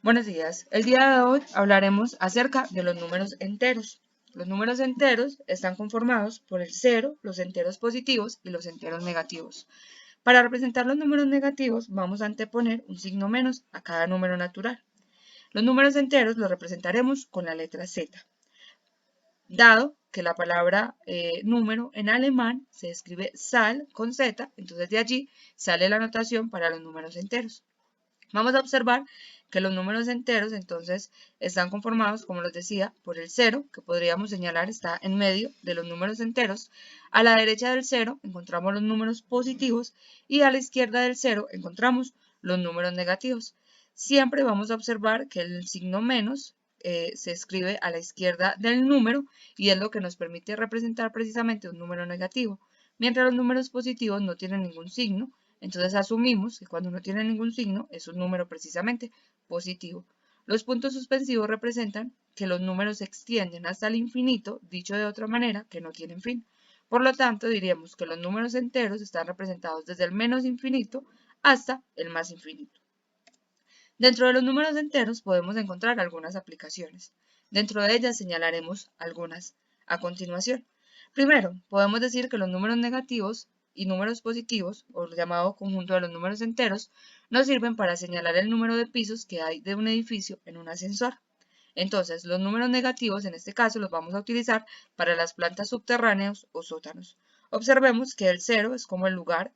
Buenos días. El día de hoy hablaremos acerca de los números enteros. Los números enteros están conformados por el cero, los enteros positivos y los enteros negativos. Para representar los números negativos vamos a anteponer un signo menos a cada número natural. Los números enteros los representaremos con la letra Z. Dado que la palabra número en alemán se escribe Zahl con Z, entonces de allí sale la notación para los números enteros. Vamos a observar que los números enteros entonces están conformados, como les decía, por el cero, que podríamos señalar está en medio de los números enteros. A la derecha del cero encontramos los números positivos y a la izquierda del cero encontramos los números negativos. Siempre vamos a observar que el signo menos se escribe a la izquierda del número y es lo que nos permite representar precisamente un número negativo, mientras los números positivos no tienen ningún signo. Entonces asumimos que cuando no tiene ningún signo es un número precisamente positivo. Los puntos suspensivos representan que los números se extienden hasta el infinito, dicho de otra manera, que no tienen fin. Por lo tanto, diríamos que los números enteros están representados desde el menos infinito hasta el más infinito. Dentro de los números enteros podemos encontrar algunas aplicaciones. Dentro de ellas señalaremos algunas a continuación. Primero, podemos decir que los números negativos y números positivos, o el llamado conjunto de los números enteros, nos sirven para señalar el número de pisos que hay de un edificio en un ascensor. Entonces, los números negativos en este caso los vamos a utilizar para las plantas subterráneas o sótanos. Observemos que el cero es como el lugar,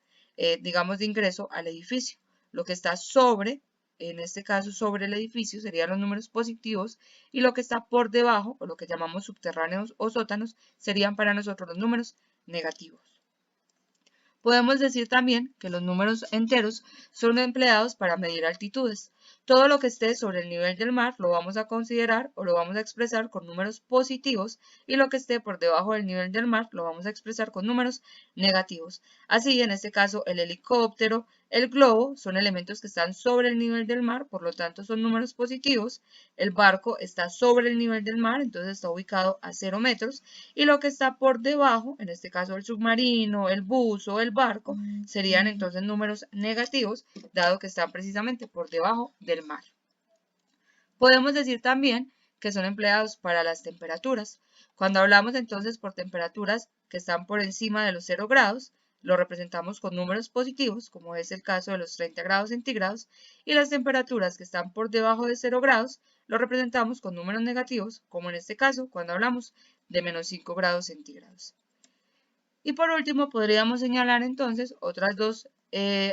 digamos, de ingreso al edificio. Lo que está sobre, en este caso sobre el edificio, serían los números positivos y lo que está por debajo, o lo que llamamos subterráneos o sótanos, serían para nosotros los números negativos. Podemos decir también que los números enteros son empleados para medir altitudes. Todo lo que esté sobre el nivel del mar lo vamos a considerar o lo vamos a expresar con números positivos y lo que esté por debajo del nivel del mar lo vamos a expresar con números negativos. Así, en este caso, el helicóptero, el globo son elementos que están sobre el nivel del mar, por lo tanto son números positivos. El barco está sobre el nivel del mar, entonces está ubicado a 0 metros. Y lo que está por debajo, en este caso el submarino, el buzo, el barco, serían entonces números negativos, dado que están precisamente por debajo del mar. Podemos decir también que son empleados para las temperaturas. Cuando hablamos entonces por temperaturas que están por encima de los 0 grados, lo representamos con números positivos, como es el caso de los 30 grados centígrados, y las temperaturas que están por debajo de 0 grados lo representamos con números negativos, como en este caso cuando hablamos de menos 5 grados centígrados. Y por último, podríamos señalar entonces otras dos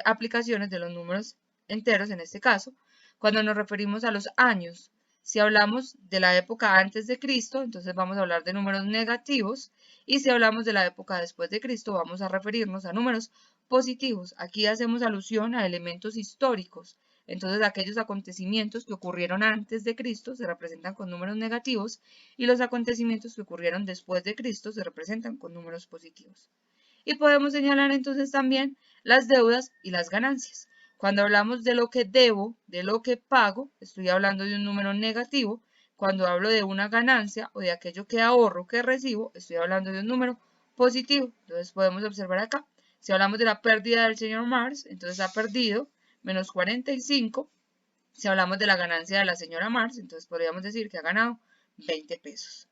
aplicaciones de los números enteros en este caso, cuando nos referimos a los años. Si hablamos de la época antes de Cristo, entonces vamos a hablar de números negativos, y si hablamos de la época después de Cristo, vamos a referirnos a números positivos. Aquí hacemos alusión a elementos históricos. Entonces, aquellos acontecimientos que ocurrieron antes de Cristo se representan con números negativos y los acontecimientos que ocurrieron después de Cristo se representan con números positivos. Y podemos señalar entonces también las deudas y las ganancias. Cuando hablamos de lo que debo, de lo que pago, estoy hablando de un número negativo. Cuando hablo de una ganancia o de aquello que ahorro, que recibo, estoy hablando de un número positivo. Entonces podemos observar acá. Si hablamos de la pérdida del señor Mars, entonces ha perdido menos 45. Si hablamos de la ganancia de la señora Mars, entonces podríamos decir que ha ganado 20 pesos.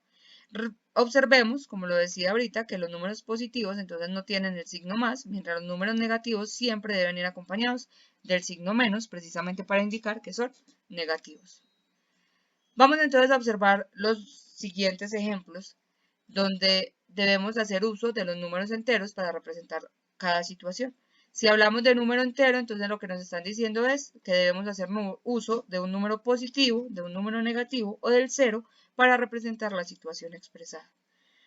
Observemos, como lo decía ahorita, que los números positivos entonces no tienen el signo más, mientras los números negativos siempre deben ir acompañados del signo menos, precisamente para indicar que son negativos. Vamos entonces a observar los siguientes ejemplos, donde debemos hacer uso de los números enteros para representar cada situación. Si hablamos de número entero, entonces lo que nos están diciendo es que debemos hacer uso de un número positivo, de un número negativo o del cero para representar la situación expresada.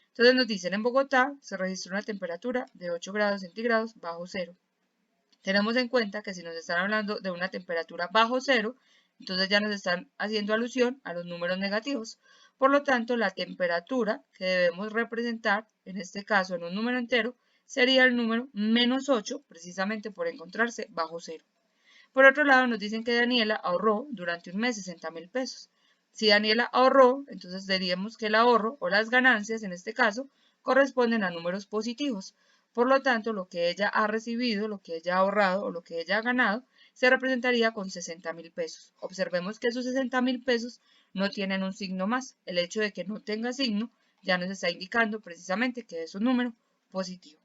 Entonces nos dicen en Bogotá se registró una temperatura de 8 grados centígrados bajo cero. Tenemos en cuenta que si nos están hablando de una temperatura bajo cero, entonces ya nos están haciendo alusión a los números negativos. Por lo tanto, la temperatura que debemos representar, en este caso en un número entero, sería el número menos 8, precisamente por encontrarse bajo cero. Por otro lado, nos dicen que Daniela ahorró durante un mes 60.000 pesos. Si Daniela ahorró, entonces diríamos que el ahorro o las ganancias, en este caso, corresponden a números positivos. Por lo tanto, lo que ella ha recibido, lo que ella ha ahorrado o lo que ella ha ganado se representaría con 60.000 pesos. Observemos que esos 60.000 pesos no tienen un signo más. El hecho de que no tenga signo ya nos está indicando precisamente que es un número positivo.